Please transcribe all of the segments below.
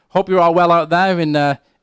Hope you're all well out there in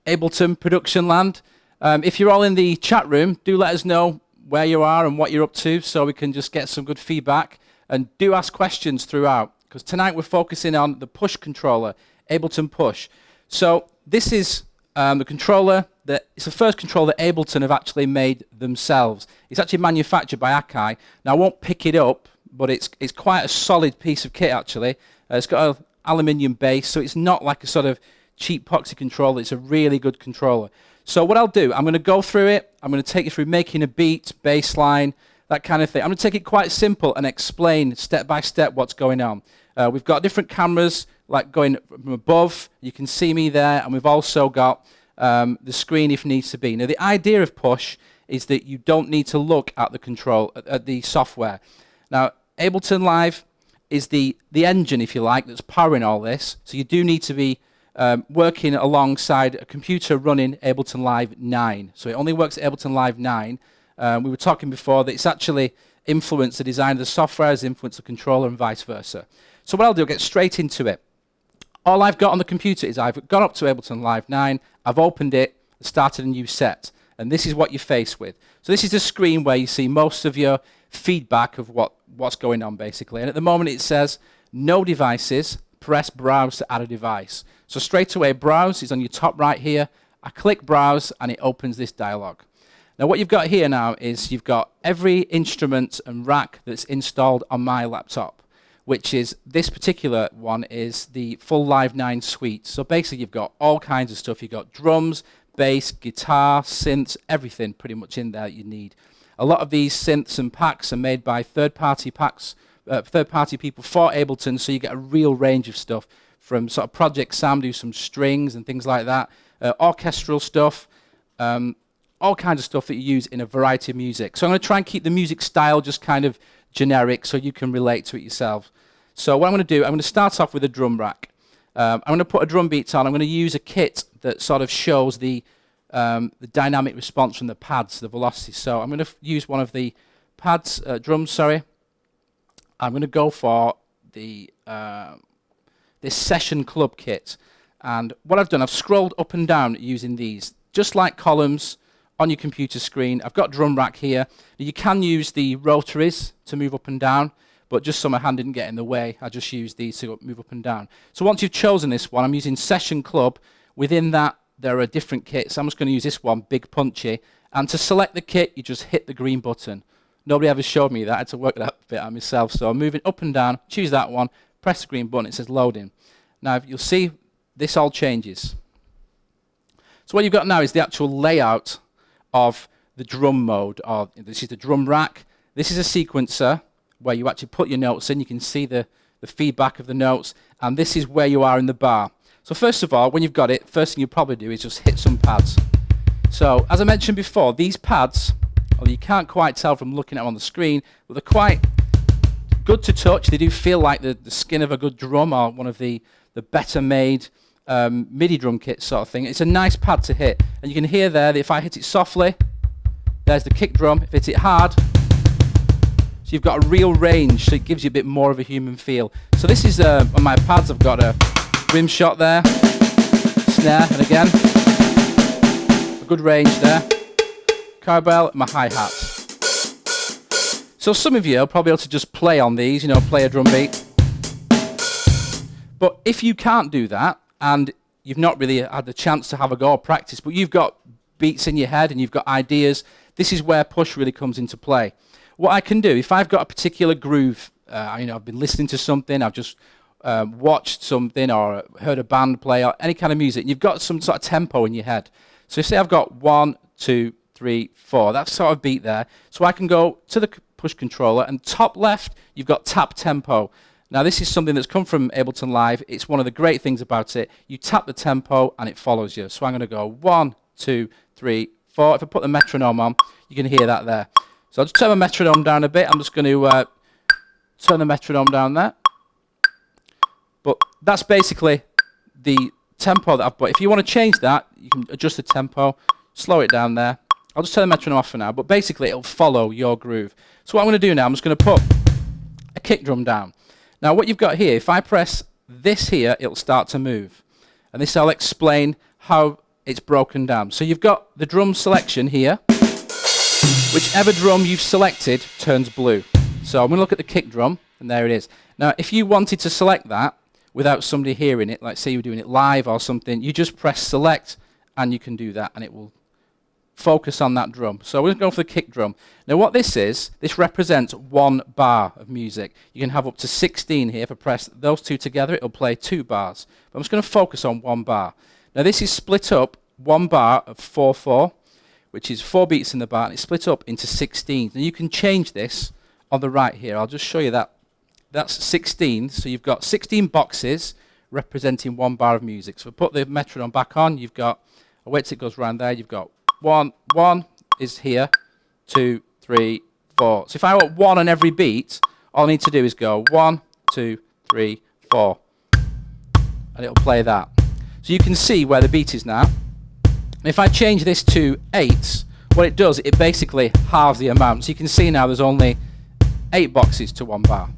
Ableton production land. If you're all in the chat room, do let us know where you are and what you're up to so we can just get some good feedback. And do ask questions throughout, because tonight we're focusing on the push controller, Ableton PUSH. So this is the controller, it's the first controller that Ableton have actually made themselves. It's actually manufactured by Akai. Now I won't pick it up, but it's quite a solid piece of kit actually. It's got an aluminium base, so it's not like a sort of cheap poxy controller. It's a really good controller. So what I'll do, I'm going to go through it. I'm going to take you through making a beat, bass line, that kind of thing. I'm going to take it quite simple and explain step by step what's going on. We've got different cameras like going from above. You can see me there, and we've also got the screen if needs to be. Now the idea of Push is that you don't need to look at the control at the software. Now Ableton Live is the engine, if you like, that's powering all this. So you do need to be working alongside a computer running Ableton Live 9. So it only works at Ableton Live 9. We were talking before that it's actually influenced the design of the software, has influenced the controller, and vice versa. So what I'll do, I'll get straight into it. All I've got on the computer is I've gone up to Ableton Live 9, I've opened it, started a new set, and this is what you're faced with. So this is the screen where you see most of your feedback of what's going on, basically. And at the moment it says, no devices, press browse to add a device. So straight away, browse is on your top right here. I click browse, and it opens this dialog. Now what you've got here now is you've got every instrument and rack that's installed on my laptop, which is this particular one is the full Live 9 suite. So basically you've got all kinds of stuff. You've got drums, bass, guitar, synths, everything pretty much in there that you need. A lot of these synths and packs are made by third-party people for Ableton, so you get a real range of stuff from sort of Project Sam, do some strings and things like that, orchestral stuff, all kinds of stuff that you use in a variety of music. So I'm going to try and keep the music style just kind of generic so you can relate to it yourself. So what I'm going to do, I'm going to start off with a drum rack. I'm going to put a drum beat on. I'm going to use a kit that sort of shows the dynamic response from the pads, the velocity. So I'm going to use one of the pads, drums, sorry. I'm going to go for the this Session Club kit. And what I've done, I've scrolled up and down using these, just like columns on your computer screen. I've got drum rack here. You can use the rotaries to move up and down, but just so my hand didn't get in the way, I just use these to move up and down. So once you've chosen this one, I'm using Session Club. Within that, there are different kits. I'm just going to use this one, Big Punchy. And to select the kit, you just hit the green button. Nobody ever showed me that. I had to work that bit out myself. So I'm moving up and down, choose that one, press the green button, it says loading. Now you'll see this all changes. So what you've got now is the actual layout of the drum mode. This is the drum rack. This is a sequencer where you actually put your notes in. You can see the feedback of the notes. And this is where you are in the bar. So first of all, when you've got it, first thing you probably do is just hit some pads. So as I mentioned before, these pads, well, you can't quite tell from looking at them on the screen, but they're quite good to touch. They do feel like the skin of a good drum or one of the better made MIDI drum kit sort of thing. It's a nice pad to hit. And you can hear there that if I hit it softly, there's the kick drum. If I hit it hard, so you've got a real range, so it gives you a bit more of a human feel. So this is, on my pads, I've got a rim shot there, snare, and again, a good range there. Cowbell, and my hi-hats. So some of you will probably be able to just play on these, you know, play a drum beat. But if you can't do that, and you've not really had the chance to have a go or practice, but you've got beats in your head and you've got ideas, this is where Push really comes into play. What I can do, if I've got a particular groove, you know, I've been listening to something, I've just watched something or heard a band play or any kind of music, and you've got some sort of tempo in your head. So say I've got 1, 2, 3, 4, that sort of beat there. So I can go to the push controller, and top left, you've got tap tempo. Now this is something that's come from Ableton Live. It's one of the great things about it. You tap the tempo and it follows you. So I'm going to go 1, 2, 3, 4. If I put the metronome on, you can hear that there. So I'll just turn my metronome down a bit. I'm just going to turn the metronome down there. But that's basically the tempo that I've put. If you want to change that, you can adjust the tempo, slow it down there. I'll just turn the metronome off for now, but basically it'll follow your groove. So what I'm going to do now, I'm just going to put a kick drum down. Now what you've got here, if I press this here, it'll start to move. And this I'll explain how it's broken down. So you've got the drum selection here. Whichever drum you've selected turns blue. So I'm going to look at the kick drum, and there it is. Now, if you wanted to select that without somebody hearing it, like say you were doing it live or something, you just press select, and you can do that, and it will focus on that drum. So we're going to go for the kick drum. Now what this is, this represents 1 bar of music. You can have up to 16 here. If I press those two together, it'll play 2 bars. But I'm just going to focus on 1 bar. Now this is split up, 1 bar of 4/4, which is 4 beats in the bar, and it's split up into 16. And you can change this on the right here. I'll just show you that. That's 16, so you've got 16 boxes representing 1 bar of music. So put the metronome back on, you've got, I'll wait till it goes around there, you've got 1 is here, 2, 3, 4. So if I want 1 on every beat, all I need to do is go 1, 2, 3, 4, and it'll play that. So you can see where the beat is now. And if I change this to 8, what it does, it basically halves the amount. So you can see now there's only 8 boxes to 1 bar.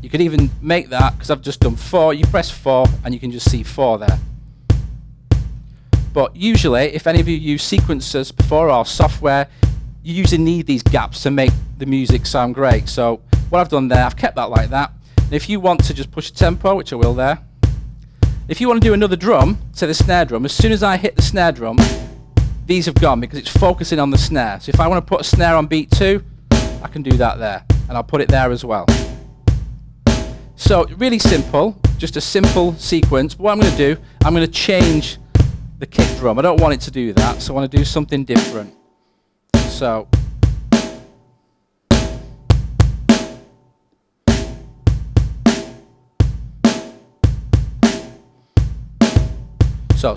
You could even make that, because I've just done 4, you press 4 and you can just see 4 there. But usually, if any of you use sequencers before or software, you usually need these gaps to make the music sound great. So what I've done there, I've kept that like that. And if you want to just push the tempo, which I will there, if you want to do another drum, say the snare drum, as soon as I hit the snare drum, these have gone because it's focusing on the snare. So if I want to put a snare on beat 2, I can do that there, and I'll put it there as well. So really simple, just a simple sequence. But what I'm going to do, I'm going to change the kick drum. I don't want it to do that, so I want to do something different. So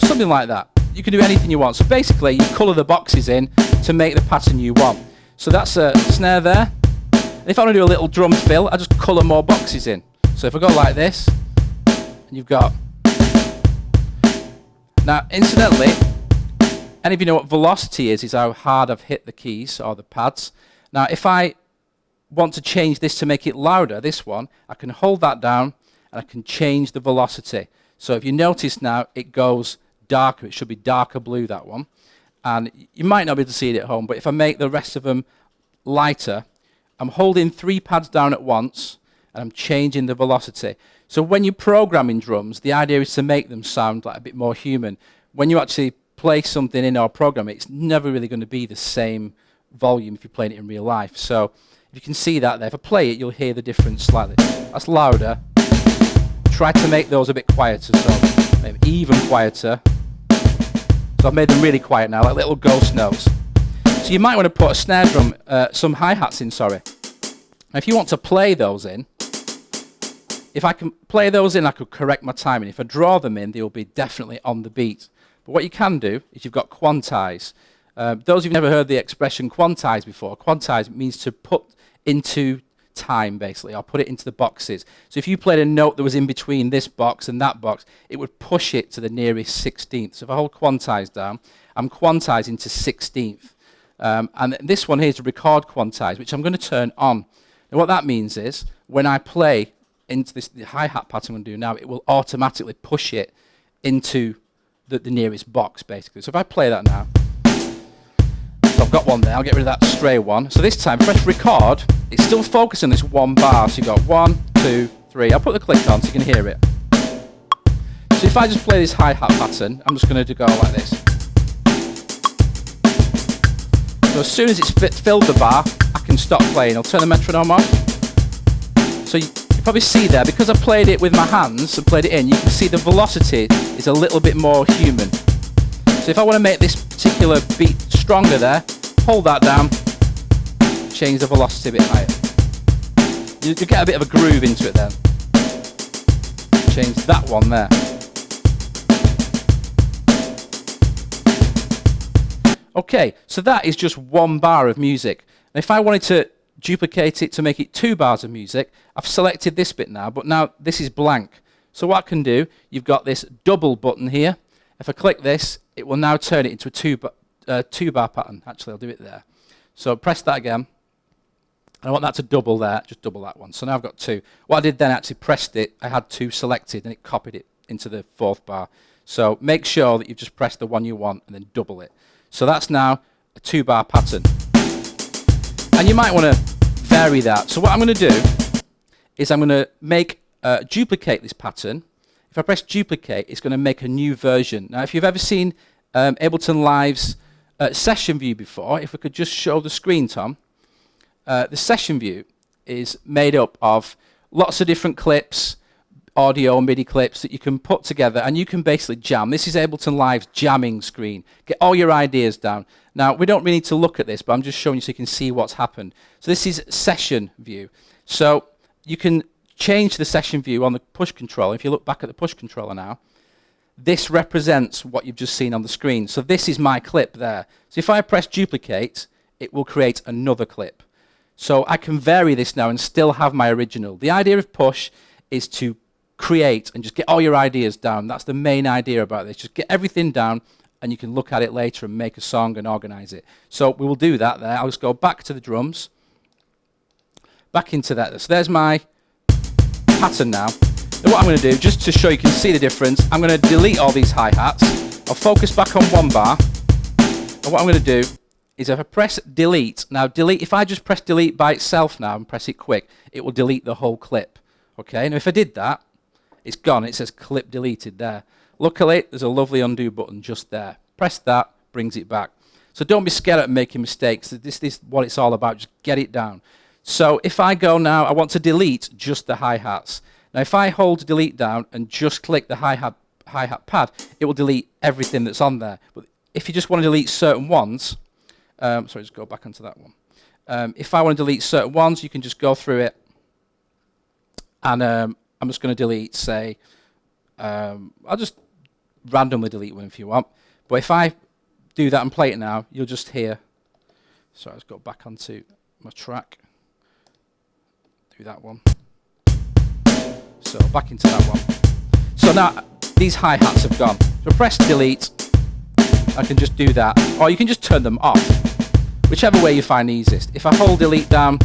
something like that. You can do anything you want. So basically, you colour the boxes in to make the pattern you want. So that's a snare there. And if I want to do a little drum fill, I just colour more boxes in. So if I go like this, and you've got... Now, incidentally, any of you know what velocity is how hard I've hit the keys or the pads. Now, if I want to change this to make it louder, this one, I can hold that down, and I can change the velocity. So if you notice now, it goes darker. It should be darker blue, that one. And you might not be able to see it at home, but if I make the rest of them lighter, I'm holding 3 pads down at once, and I'm changing the velocity. So when you're programming drums, the idea is to make them sound like a bit more human. When you actually play something in our program, it's never really going to be the same volume if you're playing it in real life. So if you can see that there, if I play it, you'll hear the difference slightly. That's louder. Try to make those a bit quieter, so maybe even quieter. So I've made them really quiet now, like little ghost notes. So you might want to put a snare drum, some hi-hats in, sorry. Now if you want to play those in, if I can play those in, I could correct my timing. If I draw them in, they will be definitely on the beat. But what you can do is you've got quantize. Those who've never heard the expression quantize before, quantize means to put into time, basically. I'll put it into the boxes. So if you played a note that was in between this box and that box, it would push it to the nearest 16th. So if I hold quantize down, I'm quantizing to 16th. And this one here is a record quantize, which I'm going to turn on. And what that means is when I play into this the hi-hat pattern I'm going to do now, it will automatically push it into the nearest box, basically. So if I play that now, so I've got one there, I'll get rid of that stray one. So this time, press record, it's still focusing on this 1 bar. So you've got 1, 2, 3. I'll put the click on so you can hear it. So if I just play this hi-hat pattern, I'm just going to go like this. So as soon as it's filled the bar, I can stop playing. I'll turn the metronome off. So you probably see there, because I played it with my hands and played it in, you can see the velocity is a little bit more human. So if I want to make this particular beat stronger there, hold that down, change the velocity a bit higher. You get a bit of a groove into it then. Change that one there. Okay, so that is just 1 bar of music. And if I wanted to duplicate it to make it 2 bars of music, I've selected this bit now, but now this is blank. So what I can do, you've got this double button here. If I click this, it will now turn it into a 2 bar pattern. Actually, I'll do it there. So press that again. I want that to double there, just double that one. So now I've got 2. What I did then, actually pressed it, I had 2 selected and it copied it into the fourth bar. So make sure that you've just pressed the one you want and then double it. So that's now a 2-bar pattern. And you might want to vary that. So what I'm going to do is I'm going to make duplicate this pattern. If I press duplicate, it's going to make a new version. Now, if you've ever seen Ableton Live's session view before, if we could just show the screen, Tom. The session view is made up of lots of different clips, audio and MIDI clips that you can put together, and you can basically jam. This is Ableton Live's jamming screen. Get all your ideas down. Now, we don't really need to look at this, but I'm just showing you so you can see what's happened. So this is session view. So you can change the session view on the push controller. If you look back at the push controller now, this represents what you've just seen on the screen. So this is my clip there. So if I press duplicate, it will create another clip. So I can vary this now and still have my original. The idea of push is to create and just get all your ideas down. That's the main idea about this. Just get everything down and you can look at it later and make a song and organize it. So we will do that there. I'll just go back to the drums. Back into that. So there's my pattern now. And what I'm going to do, just to show you can see the difference, I'm going to delete all these hi-hats. I'll focus back on 1 bar. And what I'm going to do is if I press delete, now delete, if I just press delete by itself now and press it quick, it will delete the whole clip. Okay, now if I did that, it's gone. It says clip deleted there. Luckily, there's a lovely undo button just there. Press that, brings it back. So don't be scared of making mistakes. This is what it's all about. Just get it down. So if I go now, I want to delete just the hi-hats. Now if I hold delete down and just click the hi-hat pad, it will delete everything that's on there. But if you just want to delete certain ones, sorry, just go back onto that one. If I want to delete certain ones, you can just go through it. And I'm just going to delete, say, I'll just randomly delete one if you want. But if I do that and play it now, you'll just hear. So let's go back onto my track. Do that one. So back into that one. So now these hi-hats have gone. So press delete. I can just do that. Or you can just turn them off. Whichever way you find easiest. If I hold delete down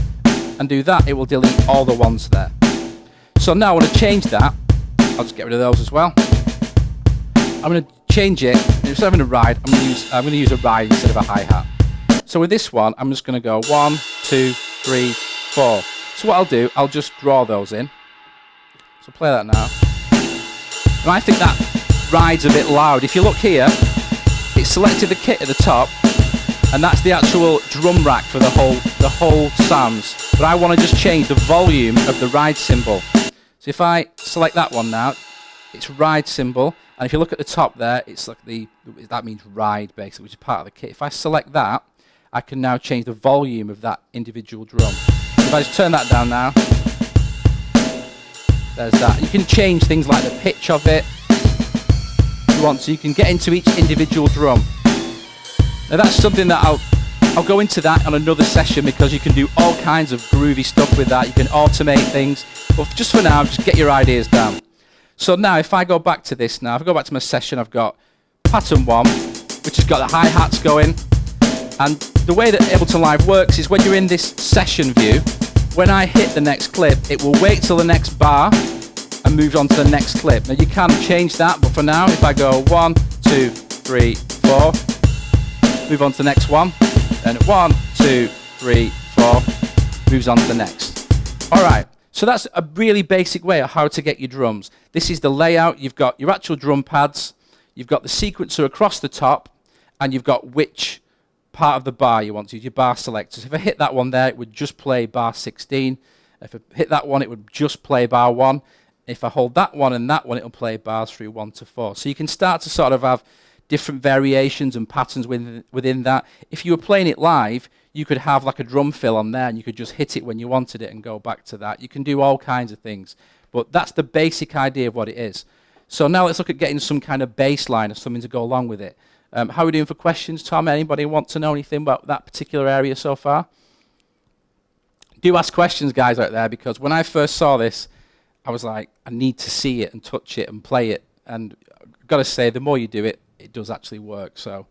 and do that, it will delete all the ones there. So now I want to change that. I'll just get rid of those as well. I'm going to change it. Instead of having a ride, I'm going to use a ride instead of a hi-hat. So with this one, I'm just going to go 1, 2, 3, 4. So what I'll do, I'll just draw those in. So play that now. And I think that ride's a bit loud. If you look here, it's selected the kit at the top, and that's the actual drum rack for the whole sounds. But I want to just change the volume of the ride symbol. So if I select that one now, it's ride symbol, and if you look at the top there, it's like that means ride basically, which is part of the kit. If I select that, I can now change the volume of that individual drum. If I just turn that down now, there's that. You can change things like the pitch of it if you want to. You can get into each individual drum. Now that's something that I'll go into that on another session, because you can do all kinds of groovy stuff with that. You can automate things. But just for now, just get your ideas down. So now if I go back to this now, if I go back to my session, I've got pattern 1, which has got the hi-hats going. And the way that Ableton Live works is when you're in this session view, when I hit the next clip, it will wait till the next bar and move on to the next clip. Now you can change that, but for now, if I go 1, 2, 3, 4, move on to the next one, then 1, 2, 3, 4, moves on to the next. All right. So that's a really basic way of how to get your drums. This is the layout. You've got your actual drum pads, you've got the sequencer across the top, and you've got which part of the bar you want to use, your bar selector. So if I hit that one there, it would just play bar 16. If I hit that one, it would just play bar 1. If I hold that one and that one, it'll play bars through 1 to 4. So you can start to sort of have different variations and patterns within that. If you were playing it live, you could have like a drum fill on there and you could just hit it when you wanted it and go back to that. You can do all kinds of things, but that's the basic idea of what it is. So now let's look at getting some kind of bass line or something to go along with it. How are we doing for questions, Tom? Anybody want to know anything about that particular area so far? Do ask questions, guys, out there, because when I first saw this, I was like, I need to see it and touch it and play it. And I've got to say, the more you do it, it does actually work. So,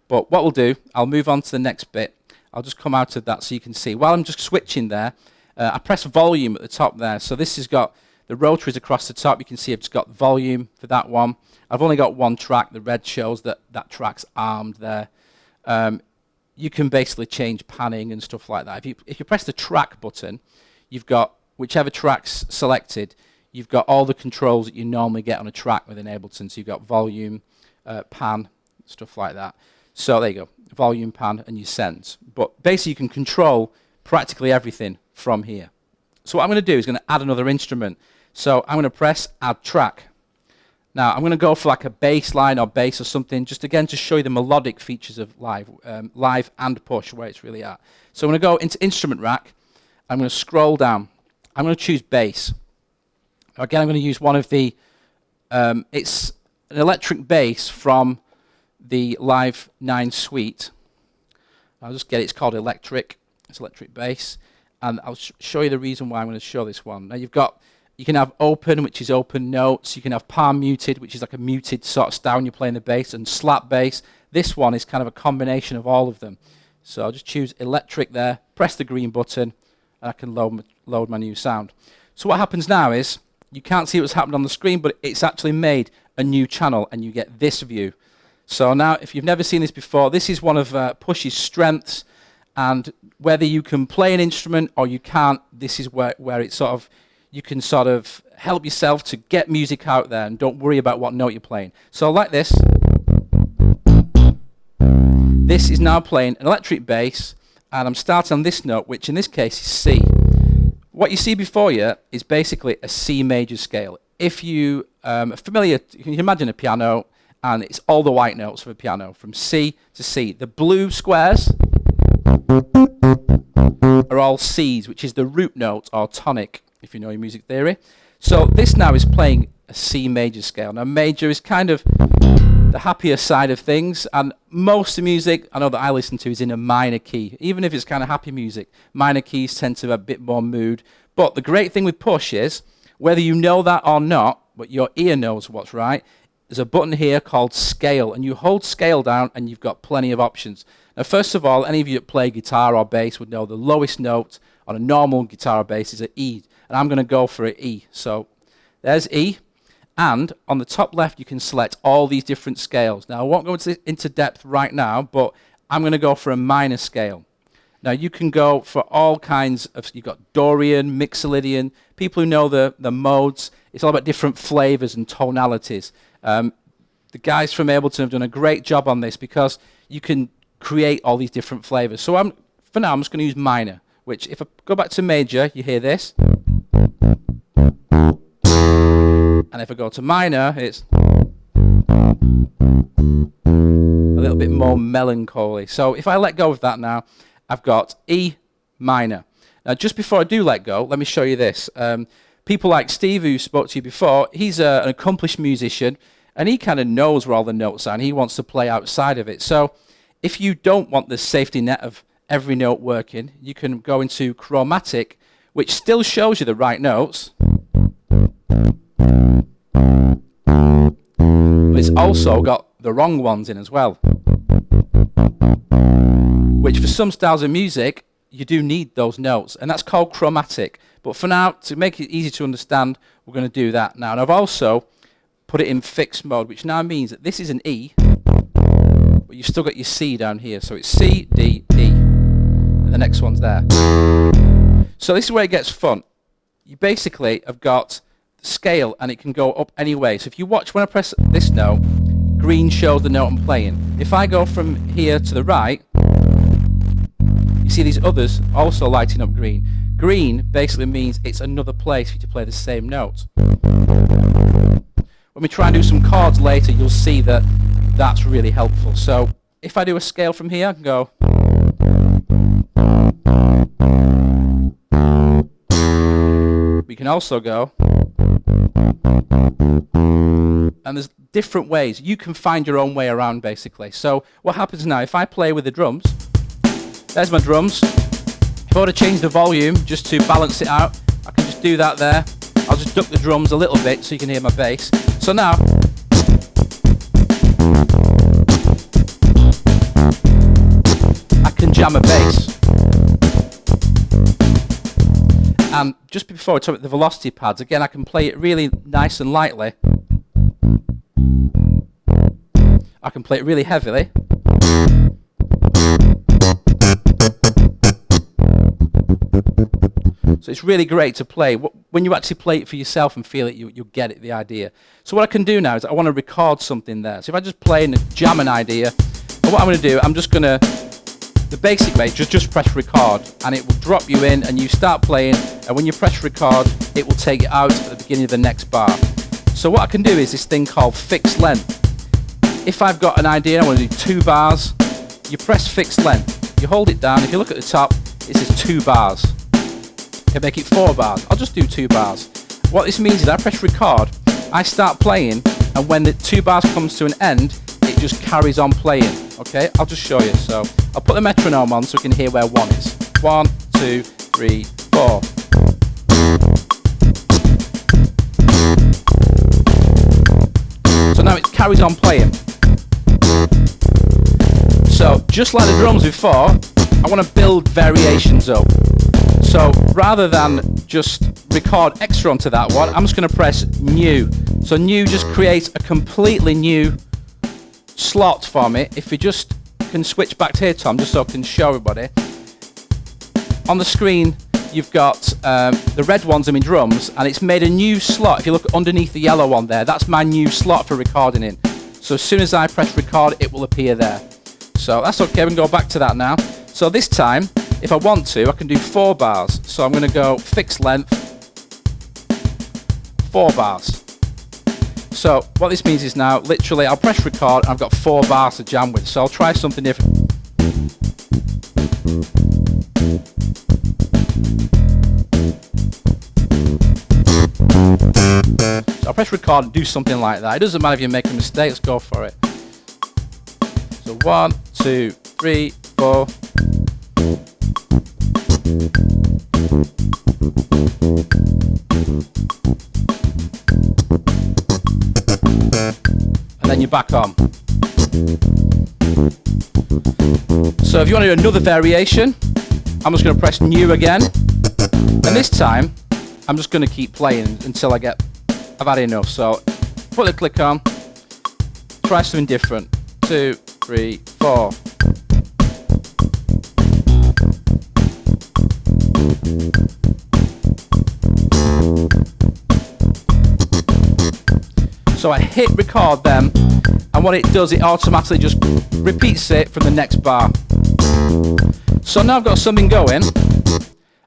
but what we'll do, I'll move on to the next bit. I'll just come out of that so you can see. While I'm just switching there, I press volume at the top there. So this has got The rotaries across the top, you can see I've just got volume for that one. I've only got one track. The red shows that that track's armed there. You can basically change panning and stuff like that. If you press the track button, you've got whichever track's selected, you've got all the controls that you normally get on a track within Ableton. So you've got volume, pan, stuff like that. So there you go, volume, pan, and your sends. But basically you can control practically everything from here. So what I'm going to do is going to add another instrument. So I'm going to press add track. Now I'm going to go for like a bass line or bass or something, just again to show you the melodic features of live and push, where it's really at. So I'm going to go into instrument rack. I'm going to scroll down. I'm going to choose bass. Again, I'm going to use one of the, it's an electric bass from the Live 9 suite. I'll just get it, it's called electric. It's electric bass. And I'll show you the reason why I'm going to show this one. Now you can have open, which is open notes. You can have palm muted, which is like a muted sort of style when you're playing the bass, and slap bass. This one is kind of a combination of all of them. So I'll just choose electric there, press the green button, and I can load my new sound. So what happens now is, you can't see what's happened on the screen, but it's actually made a new channel, and you get this view. So now, if you've never seen this before, this is one of Push's strengths, and whether you can play an instrument or you can't, this is where it's sort of, you can sort of help yourself to get music out there and don't worry about what note you're playing. So like this. This is now playing an electric bass, and I'm starting on this note, which in this case is C. What you see before you is basically a C major scale. If you are familiar, you can imagine a piano, and it's all the white notes of a piano, from C to C. The blue squares are all C's, which is the root note or tonic, if you know your music theory. So this now is playing a C major scale. Now major is kind of the happier side of things, and most of the music I know that I listen to is in a minor key. Even if it's kind of happy music, minor keys tend to have a bit more mood. But the great thing with Push is, whether you know that or not, but your ear knows what's right, there's a button here called scale, and you hold scale down and you've got plenty of options. Now first of all, any of you that play guitar or bass would know the lowest note on a normal guitar or bass is an E, and I'm going to go for an E. So there's E, and on the top left you can select all these different scales. Now I won't go into depth right now, but I'm going to go for a minor scale. Now you can go for all kinds of, you've got Dorian, Mixolydian, people who know the modes. It's all about different flavors and tonalities. The guys from Ableton have done a great job on this because you can create all these different flavors. So for now I'm just going to use minor, which if I go back to major, you hear this. And if I go to minor, it's a little bit more melancholy. So if I let go of that now, I've got E minor. Now just before I do let go, let me show you this. People like Steve, who spoke to you before, he's an accomplished musician, and he kind of knows where all the notes are, and he wants to play outside of it. So if you don't want the safety net of every note working, you can go into chromatic, which still shows you the right notes, but it's also got the wrong ones in as well, which for some styles of music, you do need those notes, and that's called chromatic. But for now, to make it easy to understand, we're going to do that now. And I've also put it in fixed mode, which now means that this is an E, but you've still got your C down here. So it's C, D, E, and the next one's there. So this is where it gets fun. You basically have got the scale, and it can go up any way. So if you watch, when I press this note, green shows the note I'm playing. If I go from here to the right, you see these others also lighting up green. Green basically means it's another place for you to play the same note. When we try and do some chords later, you'll see that that's really helpful. So if I do a scale from here, I can go. We can also go. And there's different ways. You can find your own way around, basically. So what happens now, if I play with the drums, there's my drums. If I were to change the volume just to balance it out, I can just do that there. I'll just duck the drums a little bit so you can hear my bass. So now, I can jam a bass. And just before I talk about the velocity pads, again, I can play it really nice and lightly. I can play it really heavily. So it's really great to play. When you actually play it for yourself and feel it, you'll get it, the idea. So what I can do now is I want to record something there. So if I just play and jam an idea, and what I'm going to do, I'm just going to, the basic way, just press record, and it will drop you in, and you start playing, and when you press record, it will take it out at the beginning of the next bar. So what I can do is this thing called fixed length. If I've got an idea, I want to do 2 bars, you press fixed length. You hold it down. If you look at the top, it says 2 bars. You can make it 4 bars. I'll just do 2 bars. What this means is I press record, I start playing, and when the 2 bars comes to an end, it just carries on playing. Okay, I'll just show you. So I'll put the metronome on so we can hear where 1 is. 1, 2, 3, 4. So now it carries on playing. So just like the drums before, I want to build variations up. So rather than just record extra onto that one, I'm just going to press new. So new just creates a completely new slot for me. If you just can switch back to here, Tom, just so I can show everybody. On the screen, you've got the red ones are my drums, and it's made a new slot. If you look underneath the yellow one there, that's my new slot for recording in. So as soon as I press record, it will appear there. So that's okay, we can go back to that now. So this time, if I want to, I can do 4 bars. So I'm going to go fixed length, 4 bars. So what this means is now, literally, I'll press record, and I've got 4 bars to jam with. So I'll try something different. So I'll press record and do something like that. It doesn't matter if you make a mistake, let's go for it. So 1, 2, 3, 4. And then you're back on. So if you want to do another variation, I'm just going to press new again. And this time, I'm just going to keep playing until I've had enough. So put the click on, try something different. 2, 3, 4. So I hit record them, and what it does, it automatically just repeats it from the next bar. So now I've got something going.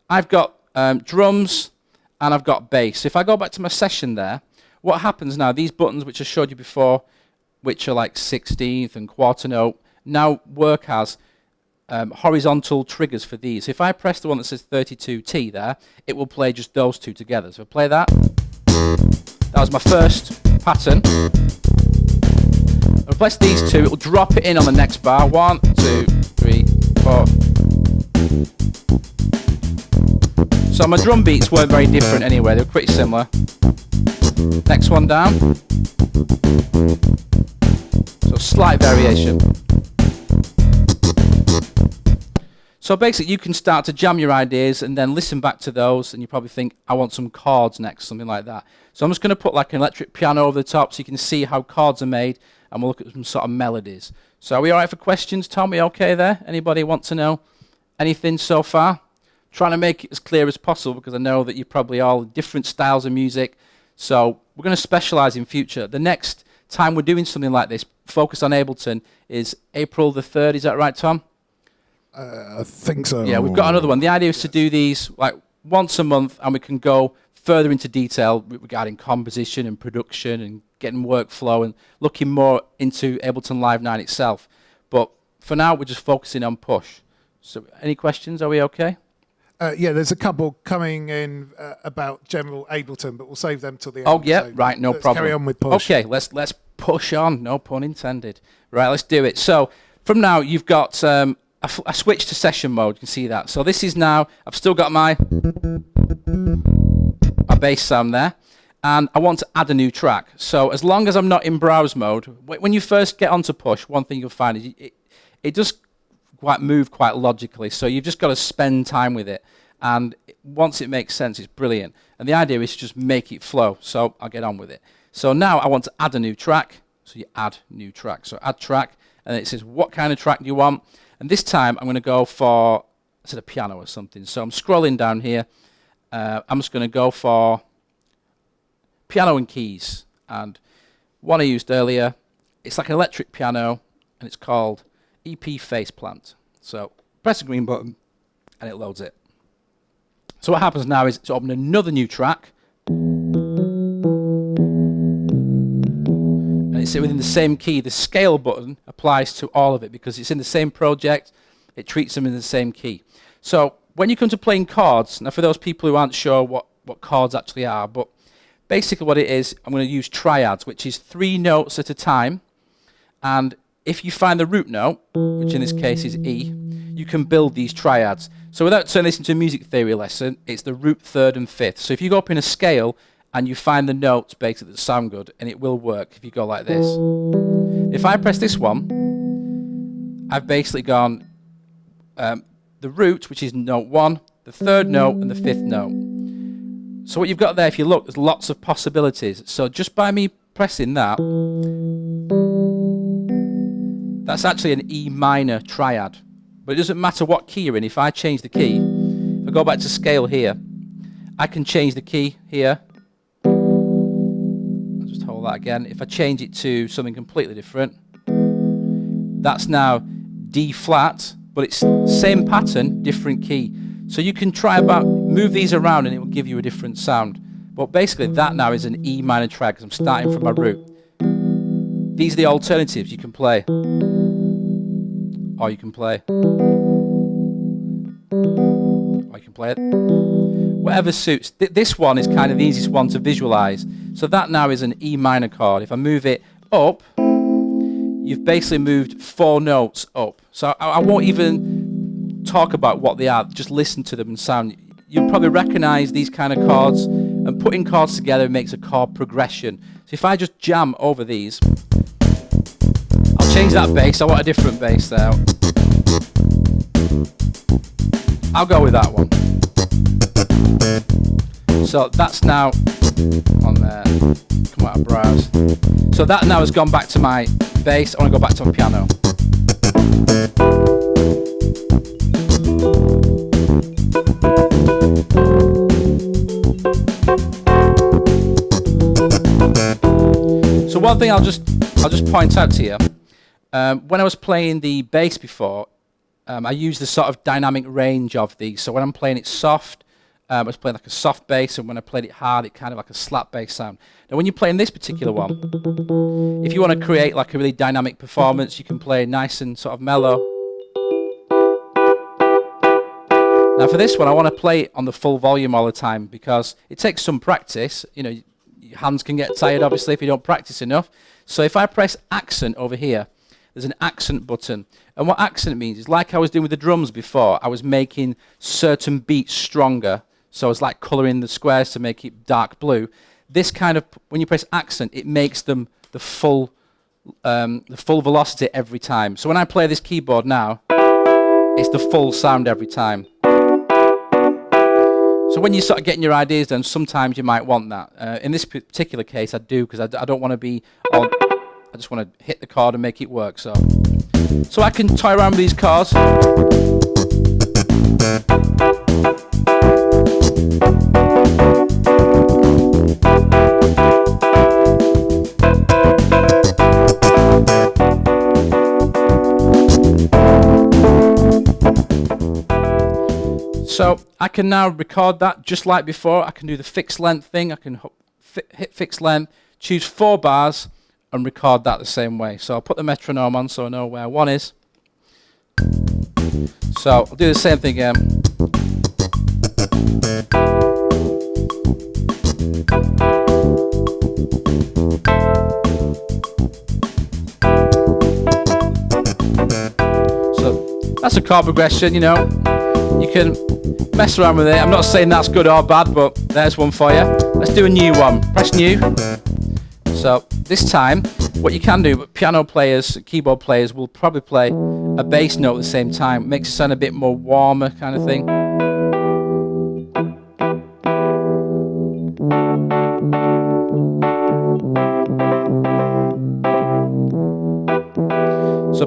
I've got drums and I've got bass. If I go back to my session there, what happens now, these buttons which I showed you before, which are like 16th and quarter note, now work as horizontal triggers for these. If I press the one that says 32T there, it will play just those 2 together. So I play that. That was my first pattern. I'll press these 2, it will drop it in on the next bar. 1, 2, 3, 4. So my drum beats weren't very different anyway, they were pretty similar. Next one down. So slight variation. So basically you can start to jam your ideas and then listen back to those, and you probably think, I want some chords next, something like that. So I'm just going to put like an electric piano over the top so you can see how chords are made, and we'll look at some sort of melodies. So are we alright for questions, Tom? Are we okay there? Anybody want to know anything so far? Trying to make it as clear as possible because I know that you're probably all different styles of music. So we're going to specialise in future. The next time we're doing something like this, focused on Ableton, is April the 3rd. Is that right, Tom? I think so. Yeah, we've got another one. The idea is to do these like once a month, and we can go further into detail regarding composition and production and getting workflow and looking more into Ableton Live 9 itself. But for now, we're just focusing on push. So any questions? Are we okay? Yeah, there's a couple coming in about general Ableton, but we'll save them till the end. Oh, yeah, So right, no let's problem. Carry on with push. Okay, let's push on, no pun intended. Right, let's do it. So from now, you've got I switched to session mode, you can see that. So this is now, I've still got my bass sound there, and I want to add a new track. So as long as I'm not in browse mode, when you first get onto push, one thing you'll find is it does move quite logically, so you've just got to spend time with it. and once it makes sense, it's brilliant. And the idea is to just make it flow, so I'll get on with it. So now I want to add a new track, so you add new track. So add track, and it says what kind of track do you want, and this time I'm going to go for a piano or something. So I'm scrolling down here, I'm just going to go for piano and keys, and one I used earlier, it's like an electric piano, and it's called EP Faceplant. So press the green button, and it loads it. So what happens now is to open another new track, and it's within the same key. The scale button applies to all of it because it's in the same project. It treats them in the same key. So when you come to playing chords, now for those people who aren't sure what chords actually are, but basically what it is, I'm going to use triads, which is 3 notes at a time, and if you find the root note, which in this case is E, you can build these triads. So without turning this into a music theory lesson, it's the root, 3rd and 5th. So if you go up in a scale and you find the notes basically that sound good, and it will work if you go like this. If I press this one, I've basically gone the root, which is note 1, the 3rd note, and the 5th note. So what you've got there, if you look, there's lots of possibilities. So just by me pressing that, that's actually an E minor triad. But it doesn't matter what key you're in. If I change the key, if I go back to scale here, I can change the key here. I'll just hold that again. If I change it to something completely different, that's now D flat, but it's same pattern, different key. So you can try about move these around and it will give you a different sound. But basically that now is an E minor triad because I'm starting from my root. These are the alternatives you can play. Or you can play. Or you can play it. Whatever suits. This one is kind of the easiest one to visualize. So that now is an E minor chord. If I move it up, you've basically moved 4 notes up. So I won't even talk about what they are. Just listen to them and sound. You'll probably recognize these kind of chords, and putting chords together makes a chord progression. So if I just jam over these, I'll change that bass. I want a different bass there. I'll go with that one. So that's now on there. Come out of browse. So that now has gone back to my bass. I want to go back to my piano. So one thing I'll just point out to you, when I was playing the bass before, I used the sort of dynamic range of these. So when I'm playing it soft, I was playing like a soft bass, and when I played it hard, it kind of like a slap bass sound. Now when you're playing this particular one, if you want to create like a really dynamic performance, you can play nice and sort of mellow. Now for this one, I want to play it on the full volume all the time because it takes some practice. You know, your hands can get tired obviously if you don't practice enough. So if I press accent over here, there's an accent button. And what accent means is, like I was doing with the drums before, I was making certain beats stronger. So I was like colouring the squares to make it dark blue. This kind of, when you press accent, it makes them the full velocity every time. So when I play this keyboard now, it's the full sound every time. So when you're sort of getting your ideas done, sometimes you might want that. In this particular case, I do, because I don't want to be on. I just want to hit the chord and make it work. So I can toy around with these chords. So I can now record that just like before. I can do the fixed length thing. I can hit fixed length, choose 4 bars, and record that the same way. So I'll put the metronome on so I know where 1 is. So I'll do the same thing again. So that's a chord progression, you know. You can mess around with it. I'm not saying that's good or bad, but there's one for you. Let's do a new one. Press new. So this time, what you can do, piano players, keyboard players will probably play a bass note at the same time. It makes it sound a bit more warmer kind of thing.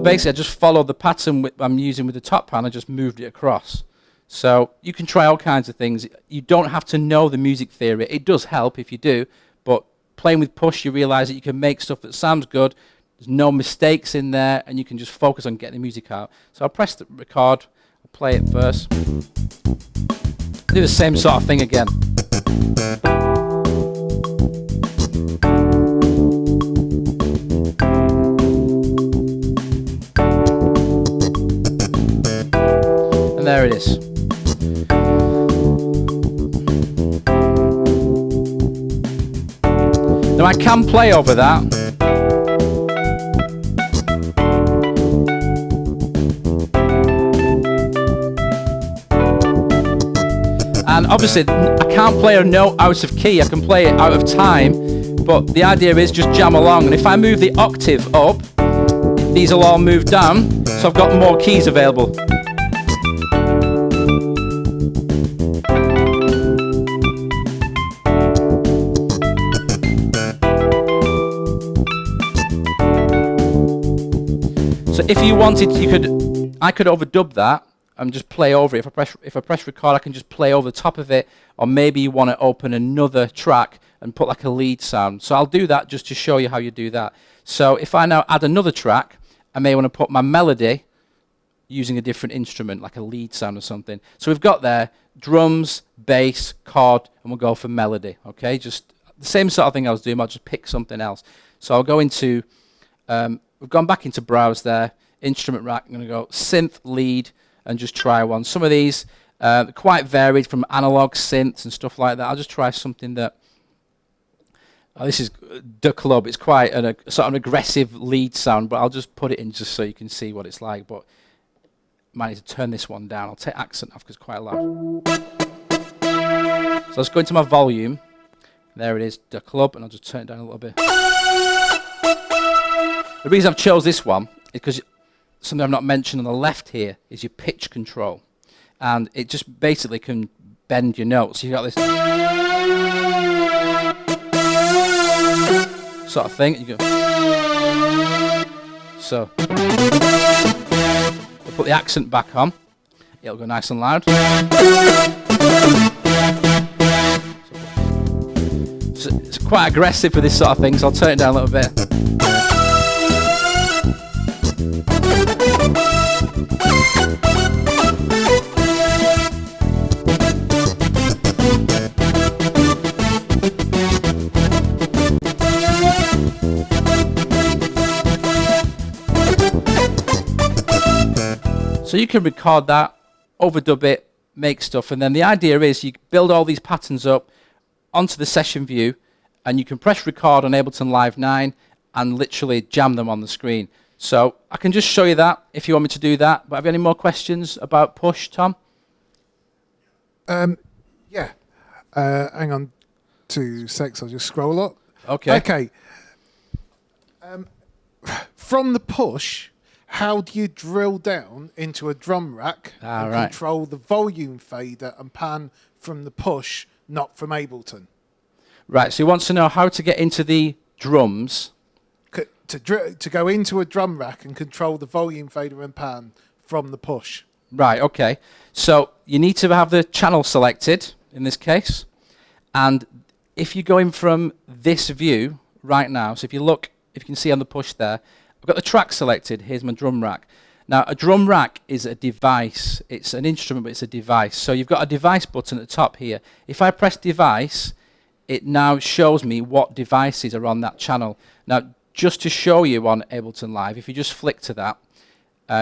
basically I just followed the pattern I'm using with the top pan, I just moved it across. So you can try all kinds of things. You don't have to know the music theory. It does help if you do, but playing with Push, you realize that you can make stuff that sounds good, there's no mistakes in there, and you can just focus on getting the music out. So I'll press the record, I'll play it first. Do the same sort of thing again. And there it is. Now I can play over that. And obviously I can't play a note out of key, I can play it out of time, but the idea is just jam along, and if I move the octave up, these will all move down, so I've got more keys available. So if you wanted, I could overdub that and just play over it. If I press record, I can just play over the top of it, or maybe you want to open another track and put like a lead sound. So I'll do that just to show you how you do that. So if I now add another track, I may want to put my melody using a different instrument, like a lead sound or something. So we've got there drums, bass, chord, and we'll go for melody. Okay, just the same sort of thing I was doing. I'll just pick something else. So I'll go into, we've gone back into browse there, instrument rack. I'm going to go synth lead and just try one. Some of these quite varied from analog synths and stuff like that. I'll just try something that, this is the club. It's quite a sort of an aggressive lead sound, but I'll just put it in just so you can see what it's like. But I might need to turn this one down. I'll take accent off because it's quite loud. So let's go into my volume. There it is, the club, and I'll just turn it down a little bit. The reason I've chose this one is because something I've not mentioned on the left here is your pitch control, and it just basically can bend your notes. You've got this sort of thing. You go. So we'll put the accent back on. It'll go nice and loud. So it's quite aggressive for this sort of thing, so I'll turn it down a little bit. So you can record that, overdub it, make stuff, and then the idea is you build all these patterns up onto the session view, and you can press record on Ableton Live 9 and literally jam them on the screen. So I can just show you that if you want me to do that. But have you any more questions about Push, Tom? Yeah. Hang on 2 secs, I'll just scroll up. Okay. Okay. From the Push, how do you drill down into a drum rack and control the volume fader and pan from the Push, not from Ableton? Right, so he wants to know how to get into the drums. To go into a drum rack and control the volume fader and pan from the Push. Right, okay. So you need to have the channel selected in this case. And if you're going from this view right now, so if you look, if you can see on the Push there, I've got the track selected. Here's my drum rack. Now, a drum rack is a device. It's an instrument, but it's a device. So you've got a device button at the top here. If I press device, it now shows me what devices are on that channel. Now, just to show you on Ableton Live, if you just flick to that,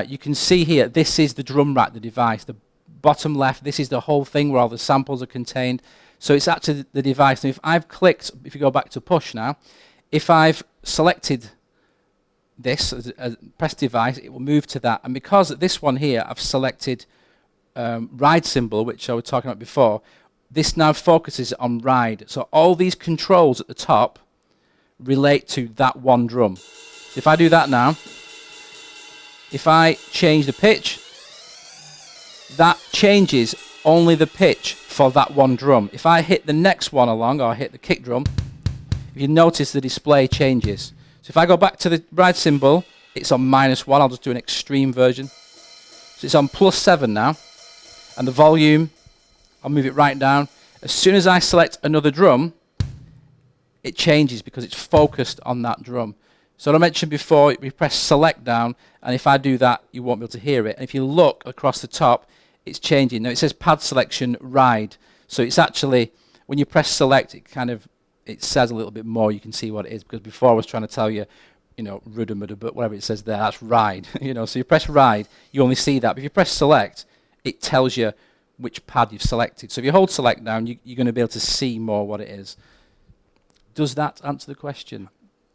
you can see here, this is the drum rack, the device. The bottom left, this is the whole thing where all the samples are contained. So it's actually the device. Now, if I've clicked, if you go back to Push now, if I've selected this, press device, it will move to that. And because this one here, I've selected ride symbol, which I was talking about before, this now focuses on ride. So all these controls at the top relate to that one drum. If I do that now, if I change the pitch, that changes only the pitch for that one drum. If I hit the next one along, or hit the kick drum, if you notice the display changes. So if I go back to the ride symbol it's on -1. I'll just do an extreme version. So it's on +7 now. And the volume, I'll move it right down. As soon as I select another drum, it changes because it's focused on that drum. So I mentioned before, we press select down, and if I do that, you won't be able to hear it. And if you look across the top, it's changing. Now it says pad selection ride. So it's actually, when you press select, it says a little bit more. You can see what it is, because before I was trying to tell you, rudder, but whatever it says there, that's ride. So you press ride, you only see that. But if you press select, it tells you which pad you've selected. So if you hold select down, you're going to be able to see more what it is. Does that answer the question?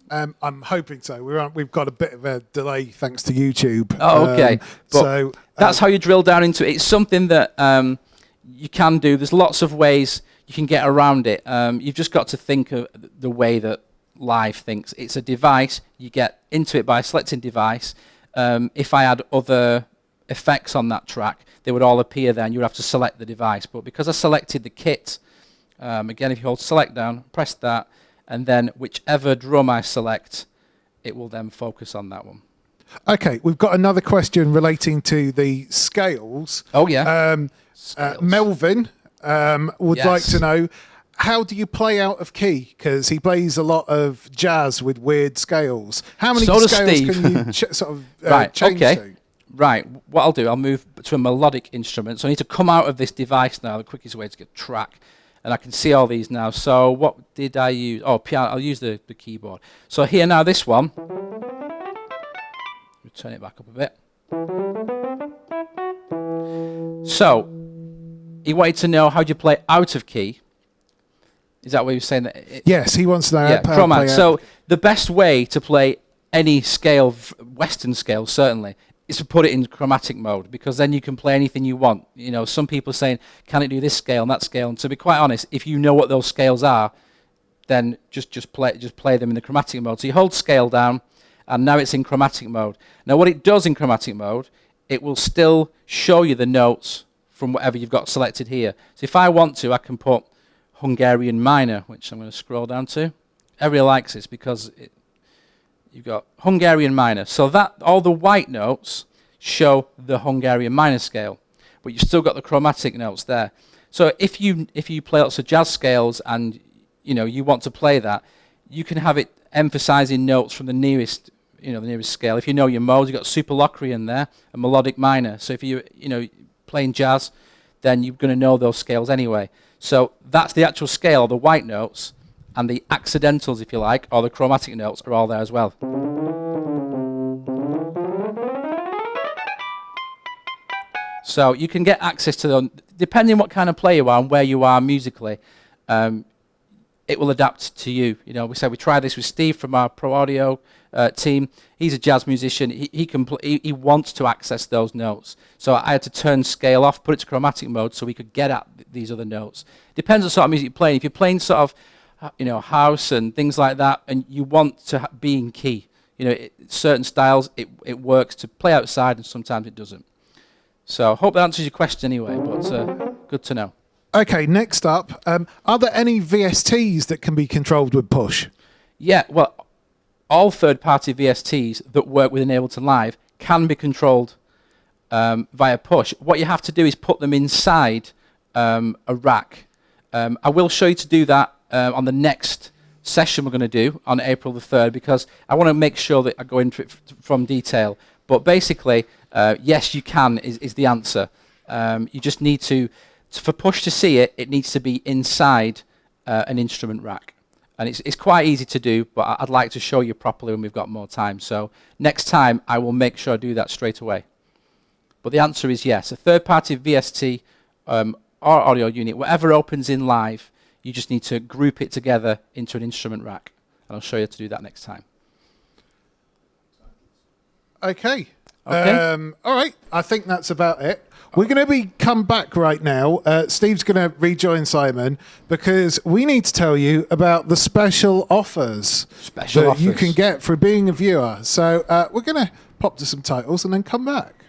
I'm hoping so. We've got a bit of a delay thanks to YouTube. Oh, okay. But that's how you drill down into it. It's something that you can do. There's lots of ways you can get around it. You've just got to think of the way that Live thinks. It's a device. You get into it by selecting device. If I had other effects on that track, they would all appear there, and you would have to select the device. But because I selected the kit, again, if you hold select down, press that, and then whichever drum I select, it will then focus on that one. Okay, we've got another question relating to the scales. Oh, yeah. Melvin would like to know, how do you play out of key? Because he plays a lot of jazz with weird scales. How many scales can you change to? Right, what I'll do, I'll move to a melodic instrument. So I need to come out of this device now, the quickest way to get track. And I can see all these now. So what did I use? Oh, piano. I'll use the keyboard. So here now, this one. We'll turn it back up a bit. So he wanted to know, how do you play out of key? Is that what he was saying? Yes, he wants to know. Yeah, so the best way to play any scale, Western scale certainly, is to put it in chromatic mode, because then you can play anything you want. Some people are saying, can it do this scale and that scale? And to be quite honest, if you know what those scales are, then just play them in the chromatic mode. So you hold scale down, and now it's in chromatic mode. Now what it does in chromatic mode, it will still show you the notes from whatever you've got selected here. So if I want to, I can put Hungarian minor, which I'm going to scroll down to. Everybody likes this because you've got Hungarian minor. So that all the white notes show the Hungarian minor scale, but you've still got the chromatic notes there. So if you play lots of jazz scales and you want to play that, you can have it emphasizing notes from the nearest scale. If you know your modes, you've got super Locrian there, a melodic minor. So if you playing jazz, then you're going to know those scales anyway. So that's the actual scale, the white notes, and the accidentals, if you like, or the chromatic notes are all there as well. So you can get access to them, depending what kind of player you are and where you are musically. It will adapt to you. We tried this with Steve from our Pro Audio team. He's a jazz musician. He wants to access those notes. So I had to turn scale off, put it to chromatic mode, so we could get at these other notes. Depends on the sort of music you're playing. If you're playing sort of house and things like that, and you want to be in key, certain styles, it works to play outside, and sometimes it doesn't. So I hope that answers your question anyway, but good to know. Okay, next up, are there any VSTs that can be controlled with push? Yeah, well, all third-party VSTs that work with Ableton Live can be controlled via push. What you have to do is put them inside a rack. I will show you to do that on the next session we're going to do on April the 3rd, because I want to make sure that I go into it from detail. But basically, yes, you can is the answer. You just need to, for push to see it, it needs to be inside an instrument rack. And it's quite easy to do, but I'd like to show you properly when we've got more time. So next time, I will make sure I do that straight away. But the answer is yes. A third-party VST or audio unit, whatever opens in Live, you just need to group it together into an instrument rack. And I'll show you how to do that next time. Okay. All right. I think that's about it. We're going to come back right now. Steve's going to rejoin Simon, because we need to tell you about the special offers that you can get for being a viewer. So we're going to pop to some titles and then come back.